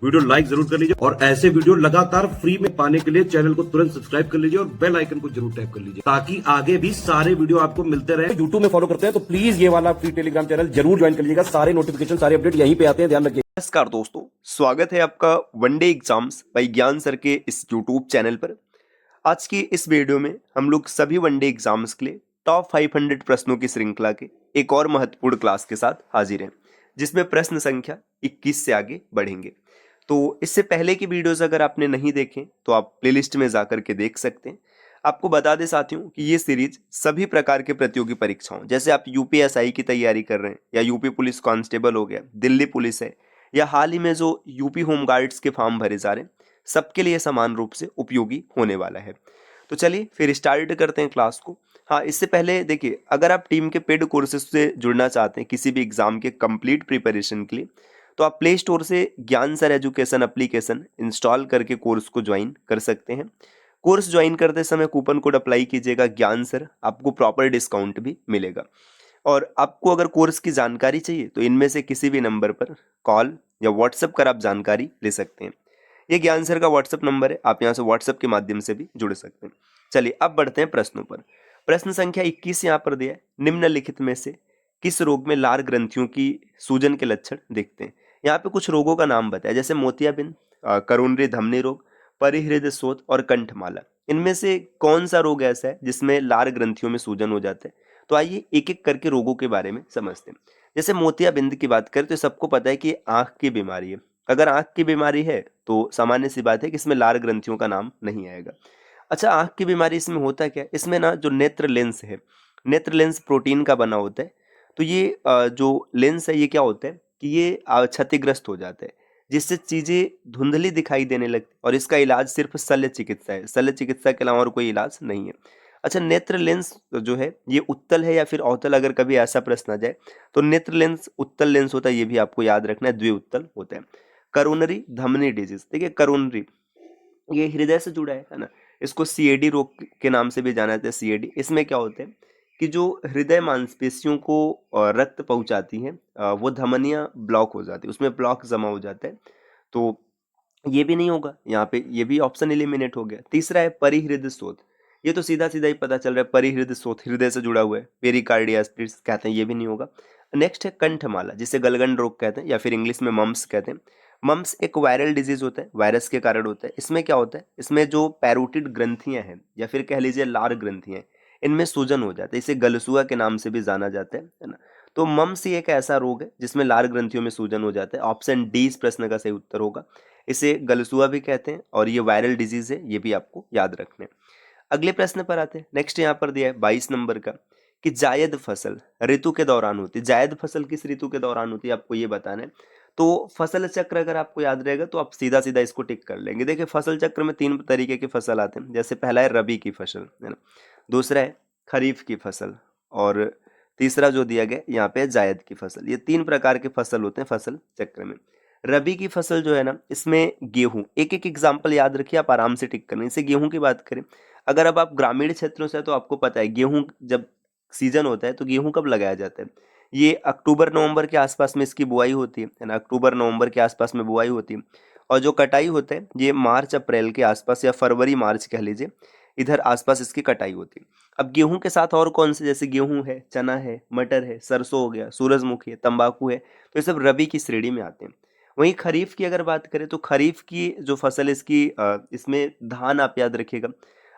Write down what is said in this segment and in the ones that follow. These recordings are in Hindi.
वीडियो लाइक जरूर कर लीजिए और ऐसे वीडियो लगातार फ्री में पाने के लिए चैनल को तुरंत सब्सक्राइब कर लीजिए और बेल आइकन को जरूर टैप कर लीजिए ताकि आगे भी सारे वीडियो आपको मिलते रहे। यूट्यूब में फॉलो करते हैं तो प्लीज ये वाला फ्री टेलीग्राम चैनल जरूर ज्वाइन कर लीजिएगा। सारे नोटिफिकेशन सारे अपडेट यहीं पे आते हैं, ध्यान रखिए। नमस्कार दोस्तों, स्वागत है आपका वनडे एग्जाम्स बाय ज्ञान सर के इस यूट्यूब चैनल पर। आज की इस वीडियो में हम लोग सभी वनडे एग्जाम्स के लिए टॉप 500 प्रश्नों की श्रृंखला के एक और महत्वपूर्ण क्लास के साथ हाजिर हैं, जिसमें प्रश्न संख्या 21 से आगे बढ़ेंगे। तो इससे पहले की वीडियोस अगर आपने नहीं देखे तो आप प्लेलिस्ट में जाकर के देख सकते हैं। आपको बता दे साथियों कि ये सीरीज सभी प्रकार के प्रतियोगी परीक्षाओं, जैसे आप यूपीएसआई की तैयारी कर रहे हैं या यूपी पुलिस कांस्टेबल हो गया, दिल्ली पुलिस है, या हाल ही में जो यूपी होमगार्ड्स के फॉर्म भरे जा रहे हैं, सबके लिए समान रूप से उपयोगी होने वाला है। तो चलिए फिर स्टार्ट करते हैं क्लास को। हाँ, इससे पहले देखिए, अगर आप टीम के पेड कोर्सेज से जुड़ना चाहते हैं किसी भी एग्जाम के कंप्लीट प्रिपरेशन के लिए, तो आप प्ले स्टोर से ज्ञान सर एजुकेशन एप्लीकेशन इंस्टॉल करके कोर्स को ज्वाइन कर सकते हैं। कोर्स ज्वाइन करते समय कूपन कोड अप्लाई कीजिएगा ज्ञान सर, आपको प्रॉपर डिस्काउंट भी मिलेगा। और आपको अगर कोर्स की जानकारी चाहिए तो इनमें से किसी भी नंबर पर कॉल या व्हाट्सएप कर आप जानकारी ले सकते हैं। ये ज्ञान सर का व्हाट्सएप नंबर है, आप यहाँ से व्हाट्सएप के माध्यम से भी जुड़ सकते हैं। चलिए अब बढ़ते हैं प्रश्नों पर। प्रश्न संख्या 21 यहाँ पर दिया है, निम्नलिखित में से किस रोग में लार ग्रंथियों की सूजन के लक्षण दिखते हैं। यहाँ पे कुछ रोगों का नाम बताया, जैसे मोतियाबिंद, करोनरी धमनी रोग, परिहृदय शोथ और कंठमाला। इनमें से कौन सा रोग ऐसा है जिसमें लार ग्रंथियों में सूजन हो जाता है? तो आइए एक एक करके रोगों के बारे में समझते हैं। जैसे मोतियाबिंद की बात करें तो सबको पता है कि आंख की बीमारी है। अगर आंख की बीमारी है तो सामान्य सी बात है कि इसमें लार ग्रंथियों का नाम नहीं आएगा। अच्छा, आंख की बीमारी इसमें होता क्या है? इसमें ना जो नेत्र लेंस है, नेत्र लेंस प्रोटीन का बना होता है। तो ये जो लेंस है ये क्या होता है कि ये क्षतिग्रस्त हो जाता है, जिससे चीजें धुंधली दिखाई देने लगती, और इसका इलाज सिर्फ शल्य चिकित्सा है। शल्य चिकित्सा के अलावा और कोई इलाज नहीं है। अच्छा, नेत्र लेंस जो है ये उत्तल है या फिर अवतल, अगर कभी ऐसा प्रश्न आ जाए तो नेत्र लेंस उत्तल लेंस होता है, ये भी आपको याद रखना है, द्विउत्तल होता है। करोनरी धमनी डिजीज, देखिए करोनरी ये हृदय से जुड़ा है ना, इसको सीएडी रोग के नाम से भी जाना जाता है। सीएडी, इसमें क्या होता है कि जो हृदय मांसपेशियों को रक्त पहुंचाती है, वो धमनियां ब्लॉक हो जाती है, उसमें ब्लॉक जमा हो जाता है। तो ये भी नहीं होगा यहाँ पे, ये भी ऑप्शन एलिमिनेट हो गया। तीसरा है परिहृदय शोथ, ये तो सीधा सीधा ही पता चल रहा है, परिहृदय शोथ हृदय से जुड़ा हुआ है, पेरिकार्डियासिस कहते हैं, ये भी नहीं होगा। नेक्स्ट है कंठमाला, जिसे गलगंड रोग कहते हैं या फिर इंग्लिश में मम्स कहते हैं। मम्स एक वायरल डिजीज होता है, वायरस के कारण होता है। इसमें क्या होता है, इसमें जो पैरोटिड ग्रंथियां हैं या फिर कह लीजिए लार ग्रंथियां, इनमें सूजन हो जाता है, इसे गलसुआ के नाम से भी जाना जाता है ना। तो मम्स ही एक ऐसा रोग है जिसमें लार ग्रंथियों में सूजन हो जाता है। ऑप्शन डी इस प्रश्न का सही उत्तर होगा। इसे गलसुआ भी कहते हैं और ये वायरल डिजीज है, ये भी आपको याद रखना है। अगले प्रश्न पर आते हैं। नेक्स्ट यहाँ पर दिया है 22 नंबर का कि जायद फसल ऋतु के दौरान होती है। जायद फसल किस ऋतु के दौरान होती है, आपको ये बताना है। तो फसल चक्र अगर आपको याद रहेगा तो आप सीधा सीधा इसको टिक कर लेंगे। देखिए फसल चक्र में 3 तरीके की फसल आते हैं, जैसे पहला है रबी की फसल, है ना, दूसरा है खरीफ की फसल, और तीसरा जो दिया गया यहाँ पे जायद की फसल। ये 3 प्रकार के फसल होते हैं फसल चक्र में। रबी की फसल जो है ना, इसमें गेहूं, एक एक एग्जाम्पल याद रखिए, आप आराम से टिक करना। इसे गेहूं की बात करें, अगर अब आप ग्रामीण क्षेत्रों से, तो आपको पता है गेहूं जब सीजन होता है तो गेहूं कब लगाया जाता है, ये अक्टूबर नवंबर के आसपास में इसकी बुआई होती है ना, अक्टूबर नवंबर के आसपास में बुआई होती है। और जो कटाई होता है ये मार्च अप्रैल के आसपास या फरवरी मार्च कह लीजिए, इधर आसपास इसकी कटाई होती है। अब गेहूं के साथ और कौन से, जैसे गेहूं है, चना है, मटर है, सरसों हो गया, सूरजमुखी है, तंबाकू है, तो ये सब रबी की श्रेणी में आते हैं। वहीं खरीफ की अगर बात करें तो खरीफ की जो फसल इसकी इसमें धान आप याद रखिएगा।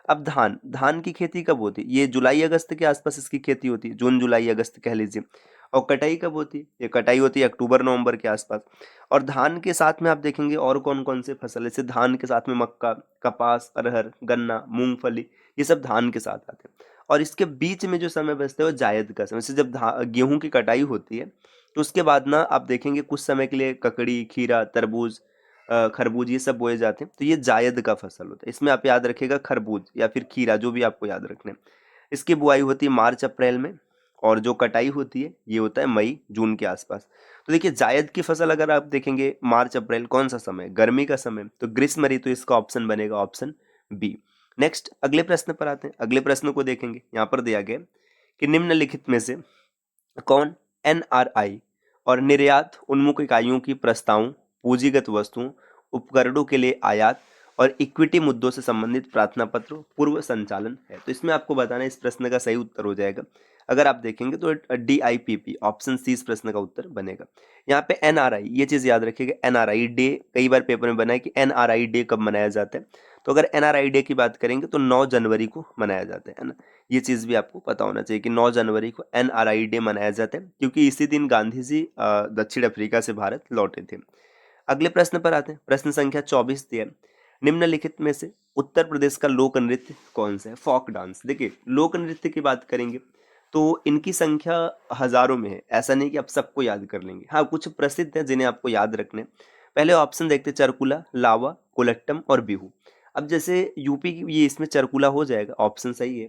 अब धान धान की खेती कब होती है, ये जुलाई अगस्त के आसपास इसकी खेती होती है, जून जुलाई अगस्त कह लीजिए। और कटाई कब होती है, ये कटाई होती है अक्टूबर नवंबर के आसपास। और धान के साथ में आप देखेंगे और कौन कौन से फसल, जैसे धान के साथ में मक्का, कपास, अरहर, गन्ना, मूंगफली, ये सब धान के साथ आते हैं। और इसके बीच में जो समय बचता है वो जायद का समय, जैसे जब गेहूं की कटाई होती है तो उसके बाद ना आप देखेंगे कुछ समय के लिए ककड़ी, खीरा, तरबूज, खरबूज, ये सब बोए जाते हैं, तो ये जायद का फसल होता है। इसमें आप याद रखिएगा खरबूज या फिर खीरा, जो भी आपको याद रखना है। इसकी बुआई होती है मार्च अप्रैल में, और जो कटाई होती है ये होता है मई जून के आसपास। तो देखिए जायद की फसल अगर आप देखेंगे मार्च अप्रैल, कौन सा समय, गर्मी का समय, तो ग्रीष्म ऋतु इसका ऑप्शन बनेगा, ऑप्शन बी। नेक्स्ट अगले प्रश्न पर आते हैं। अगले प्रश्न को देखेंगे, यहाँ पर दिया गया कि निम्नलिखित में से कौन एनआरआई और निर्यात उन्मुख इकाइयों की प्रस्तावों, पूंजीगत वस्तुओं उपकरणों के लिए आयात और इक्विटी मुद्दों से संबंधित प्रार्थना पत्र पूर्व संचालन है। तो इसमें आपको बताना है, इस प्रश्न का सही उत्तर हो जाएगा। अगर आप देखेंगे तो DIPP ऑप्शन सी इस प्रश्न का उत्तर बनेगा। यहाँ पे NRI, ये चीज याद रखिएगा, NRI डे कई बार पेपर में बना है कि NRI डे कब मनाया जाता है। तो अगर NRI डे की बात करेंगे तो 9 जनवरी को मनाया जाता है ना। ये चीज भी आपको पता होना चाहिए कि 9 जनवरी को NRI डे मनाया जाता है, क्योंकि इसी दिन गांधी जी दक्षिण अफ्रीका से भारत लौटे थे। अगले प्रश्न पर आते हैं। प्रश्न संख्या 24 दिया है, निम्नलिखित में से उत्तर प्रदेश का लोक नृत्य कौन सा है? Folk dance. देखिए, लोक नृत्य की बात करेंगे तो इनकी संख्या हजारों में है, ऐसा नहीं कि आप सबको याद कर लेंगे। हाँ, कुछ प्रसिद्ध हैं जिन्हें आपको याद रखने हैं। पहले ऑप्शन देखते हैं, चरकुला, लावा, कोलट्टम और बिहू। अब जैसे यूपी की, ये इसमें चरकुला हो जाएगा, ऑप्शन सही है।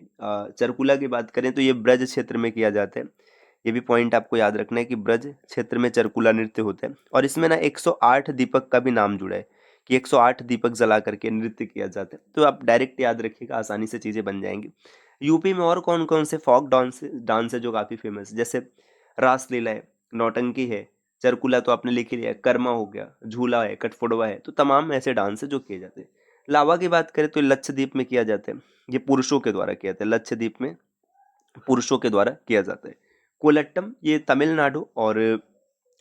चरकुला की बात करें तो ये ब्रज क्षेत्र में किया जाता है। ये भी पॉइंट आपको याद रखना है कि ब्रज क्षेत्र में चरकुला नृत्य होता है। और इसमें ना 108 दीपक का भी नाम जुड़ा है कि 108 दीपक जला करके नृत्य किया जाता है। तो आप डायरेक्ट याद रखिएगा, आसानी से चीज़ें बन जाएंगी। यूपी में और कौन कौन से फोक डांस है जो काफ़ी फेमस है? जैसे रासलीला है, नौटंकी है, चरकुला तो आपने लिख ही लिया है, कर्मा हो गया, झूला है, कठफोड़वा है। तो तमाम ऐसे डांस है जो किए जाते हैं। लावा की बात करें तो लक्षद्वीप में किया जाता है, ये पुरुषों के द्वारा किया जाता है, लक्षद्वीप में पुरुषों के द्वारा किया जाता है। कोलट्टम ये तमिलनाडु और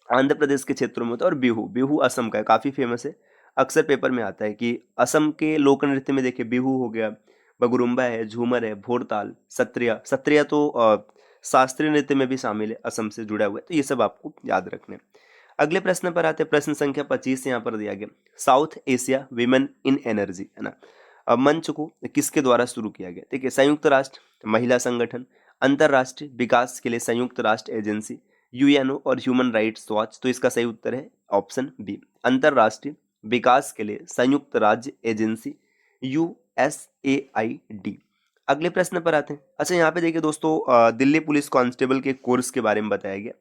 आंध्र प्रदेश के क्षेत्रों में होता है। और बिहू, बिहू असम का है, काफ़ी फेमस है। अक्सर पेपर में आता है कि असम के लोक नृत्य में देखिए बिहू हो गया, बगुरुम्बा है, झूमर है, भोरताल, सत्रिया। सत्रिया तो शास्त्रीय नृत्य में भी शामिल है, असम से जुड़ा हुआ है। तो ये सब आपको याद रखने हैं। अगले प्रश्न पर आते हैं। प्रश्न संख्या 25 यहाँ पर दिया गया, south Asia women in energy, है ना। अब मंच को किसके द्वारा शुरू किया गया? देखिए, संयुक्त राष्ट्र महिला संगठन, अंतरराष्ट्रीय विकास के लिए संयुक्त राष्ट्र एजेंसी, UNO और ह्यूमन राइट्स वॉच। तो इसका सही उत्तर है ऑप्शन बी, अंतरराष्ट्रीय विकास के लिए संयुक्त राज्य एजेंसी, USAID। अगले प्रश्न पर आते हैं। अच्छा, यहाँ पे देखिए दोस्तों, दिल्ली पुलिस कांस्टेबल के कोर्स के बारे में बताया गया।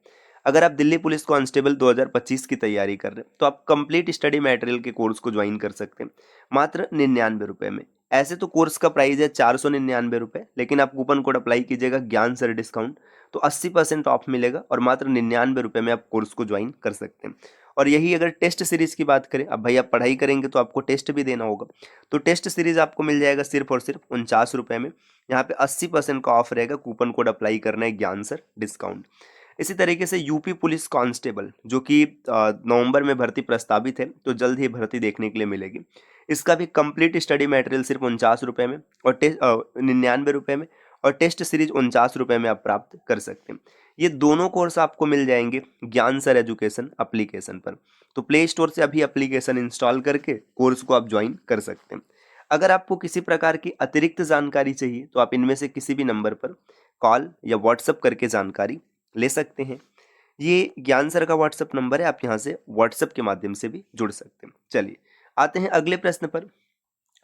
अगर आप दिल्ली पुलिस कांस्टेबल 2025 की तैयारी कर रहे हैं तो आप कंप्लीट स्टडी मटेरियल के कोर्स को ज्वाइन कर सकते हैं मात्र 99 रुपए में। ऐसे तो कोर्स का प्राइस है 499 रुपए, लेकिन आप कूपन कोड अप्लाई कीजिएगा ज्ञान सर डिस्काउंट, तो 80% ऑफ मिलेगा और मात्र 99 रुपए में आप कोर्स को ज्वाइन कर सकते हैं। और यही अगर टेस्ट सीरीज की बात करें, अब भाई आप पढ़ाई करेंगे तो आपको टेस्ट भी देना होगा, तो टेस्ट सीरीज आपको मिल जाएगा सिर्फ और सिर्फ 49 रुपए में। यहाँ पे 80% का ऑफ रहेगा, कूपन कोड अप्लाई करना है ज्ञान सर डिस्काउंट। इसी तरीके से यूपी पुलिस कांस्टेबल जो कि नवंबर में भर्ती प्रस्तावित है, तो जल्द ही भर्ती देखने के लिए मिलेगी। इसका भी कंप्लीट स्टडी मटेरियल सिर्फ 49 रुपए में और टेस्ट 99 रुपए में, और टेस्ट सीरीज 49 रुपए में आप प्राप्त कर सकते हैं। ये दोनों कोर्स आपको मिल जाएंगे ज्ञान सर एजुकेशन एप्लीकेशन पर। तो प्ले स्टोर से अभी एप्लीकेशन इंस्टॉल करके कोर्स को आप ज्वाइन कर सकते हैं। अगर आपको किसी प्रकार की अतिरिक्त जानकारी चाहिए तो आप इनमें से किसी भी नंबर पर कॉल या व्हाट्सएप करके जानकारी ले सकते हैं। ये ज्ञान सर का व्हाट्सएप नंबर है, आप यहाँ से व्हाट्सएप के माध्यम से भी जुड़ सकते हैं। चलिए आते हैं अगले प्रश्न पर।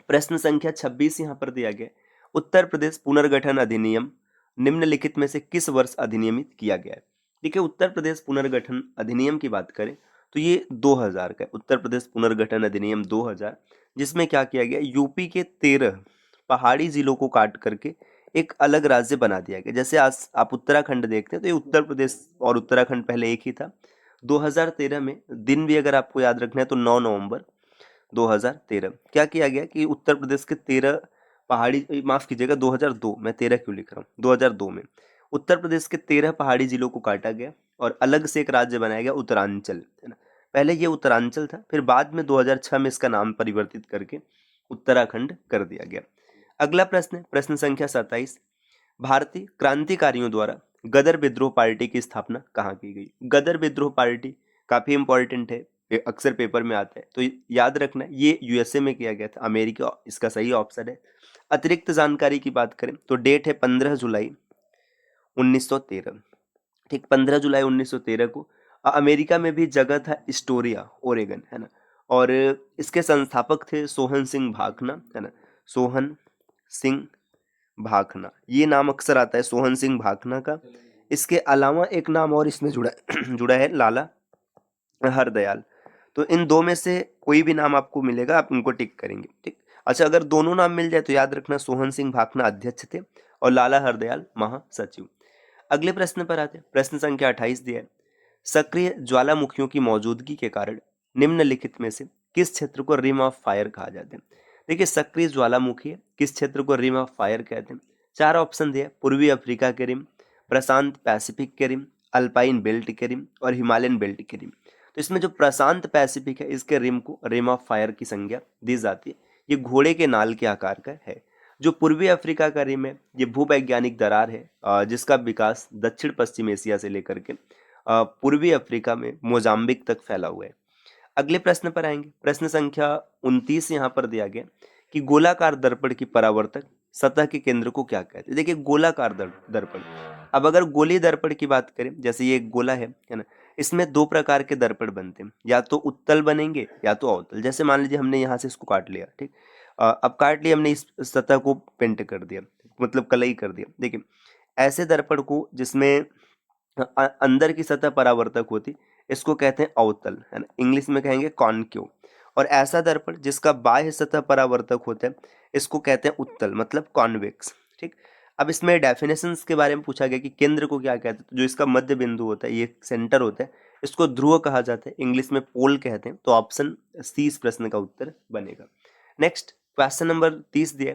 प्रश्न संख्या 26 यहाँ पर दिया गया, उत्तर प्रदेश पुनर्गठन अधिनियम निम्नलिखित में से किस वर्ष अधिनियमित किया गया है? देखिए, उत्तर प्रदेश पुनर्गठन अधिनियम की बात करें तो ये 2000 का है, उत्तर प्रदेश पुनर्गठन अधिनियम 2000, जिसमें क्या किया गया, यूपी के 13 पहाड़ी जिलों को काट करके एक अलग राज्य बना दिया गया। जैसे आज आप उत्तराखंड देखते हैं तो ये उत्तर प्रदेश और उत्तराखंड पहले एक ही था। 2013 में दिन भी अगर आपको याद रखना है तो 9 नवंबर 2013 क्या किया गया कि उत्तर प्रदेश के 13 पहाड़ी, माफ कीजिएगा 2002, मैं 13 क्यों लिख रहा हूँ, 2002 में उत्तर प्रदेश के 13 पहाड़ी जिलों को काटा गया और अलग से एक राज्य बनाया गया, उत्तरांचल, है ना। पहले ये उत्तरांचल था, फिर बाद में 2006 में इसका नाम परिवर्तित करके उत्तराखंड कर दिया गया। अगला प्रश्न है प्रश्न संख्या 27, भारतीय क्रांतिकारियों द्वारा गदर विद्रोह पार्टी की स्थापना कहाँ की गई? गदर विद्रोह पार्टी काफी इंपॉर्टेंट है, ये अक्सर पेपर में आता है, तो याद रखना है ये USA में किया गया था, अमेरिका इसका सही ऑप्शन है। अतिरिक्त जानकारी की बात करें तो डेट है 15 जुलाई 1913, ठीक, 15 जुलाई 1913 को अमेरिका में भी जगह था एस्टोरिया, ओरेगन, है ना। और इसके संस्थापक थे सोहन सिंह भाखना, है ना, सोहन सिंह भाखना, ये नाम अक्सर आता है सोहन सिंह भाखना का। इसके अलावा एक नाम और इसमें जुड़ा जुड़ा है, लाला हरदयाल। तो इन दो में से कोई भी नाम आपको मिलेगा, आप उनको टिक करेंगे, ठीक। अच्छा, अगर दोनों नाम मिल जाए तो याद रखना सोहन सिंह भाखना अध्यक्ष थे और लाला हरदयाल महासचिव। अगले प्रश्न पर आते हैं। प्रश्न संख्या 28 दिया है, सक्रिय ज्वालामुखियों की मौजूदगी के कारण निम्नलिखित में से किस क्षेत्र को रिम ऑफ फायर कहा जाता है? देखिए सक्रिय ज्वालामुखी है, किस क्षेत्र को रिम ऑफ फायर कहते हैं? 4 ऑप्शन दिए, पूर्वी अफ्रीका के रिम, प्रशांत पैसिफिक के रिम, अल्पाइन बेल्ट के रिम और हिमालयन बेल्ट के रिम। तो इसमें जो प्रशांत पैसिफिक है इसके रिम को रिम ऑफ फायर की संज्ञा दी जाती है। ये घोड़े के नाल के आकार का है। जो पूर्वी अफ्रीका का रिम है ये भूवैज्ञानिक दरार है जिसका विकास दक्षिण पश्चिम एशिया से लेकर के पूर्वी अफ्रीका में मोजाम्बिक तक फैला हुआ है। अगले प्रश्न पर आएंगे। प्रश्न संख्या 29 यहाँ पर दिया गया कि गोलाकार दर्पण की परावर्तक सतह के केंद्र को क्या कहते हैं? देखिए गोलाकार दर्पण, अब अगर गोली दर्पण की बात करें, जैसे ये एक गोला है ना, इसमें 2 प्रकार के दर्पण बनते हैं, या तो उत्तल बनेंगे या तो अवतल। जैसे मान लीजिए हमने यहाँ से इसको काट लिया, ठीक, अब काट लिया हमने, इस सतह को पेंट कर दिया, मतलब कलई कर दिया। देखिए ऐसे दर्पण को जिसमें अंदर की सतह परावर्तक होती, इसको कहते हैं अवतल, है ना, इंग्लिश में कहेंगे कॉनकेव। और ऐसा दर्पण जिसका बाह्य सतह परावर्तक होता है इसको कहते हैं उत्तल, मतलब कॉन्वेक्स। ठीक, अब इसमें डेफिनेशंस के बारे में पूछा गया कि केंद्र को क्या कहते हैं? तो जो इसका मध्य बिंदु होता है, ये सेंटर होता है, इसको ध्रुव कहा जाता है, इंग्लिश में पोल कहते हैं। तो ऑप्शन सी इस प्रश्न का उत्तर बनेगा। नेक्स्ट क्वेश्चन नंबर 30 दिया,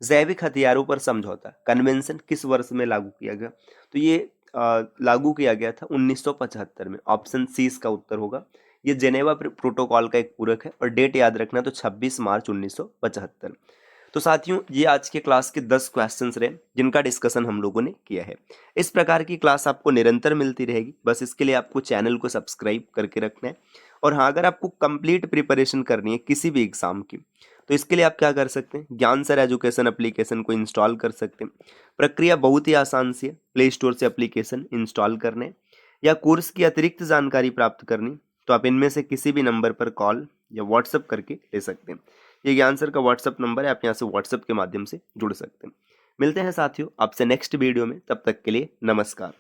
जैविक हथियारों पर समझौता कन्वेंशन किस वर्ष में लागू किया गया? तो ये लागू किया गया था 1975 में। ऑप्शन सी इसका उत्तर होगा। ये जेनेवा प्रोटोकॉल का एक पूरक है और डेट याद रखना, तो 26 मार्च 1975। तो साथियों ये आज के क्लास के 10 क्वेश्चंस रहे जिनका डिस्कशन हम लोगों ने किया है। इस प्रकार की क्लास आपको निरंतर मिलती रहेगी, बस इसके लिए आपको चैनल को सब्सक्राइब करके रखना है। और हाँ, अगर आपको कंप्लीट प्रिपरेशन करनी है किसी भी एग्जाम की, तो इसके लिए आप क्या कर सकते हैं, ज्ञान सर एजुकेशन एप्लीकेशन को इंस्टॉल कर सकते हैं। प्रक्रिया बहुत ही आसान सी है, प्ले स्टोर से एप्लीकेशन इंस्टॉल करने, या कोर्स की अतिरिक्त जानकारी प्राप्त करनी तो आप इनमें से किसी भी नंबर पर कॉल या व्हाट्सएप करके ले सकते हैं। ये ज्ञान सर का व्हाट्सएप नंबर है, आप यहाँ से व्हाट्सएप के माध्यम से जुड़ सकते हैं। मिलते हैं साथियों आपसे नेक्स्ट वीडियो में, तब तक के लिए नमस्कार।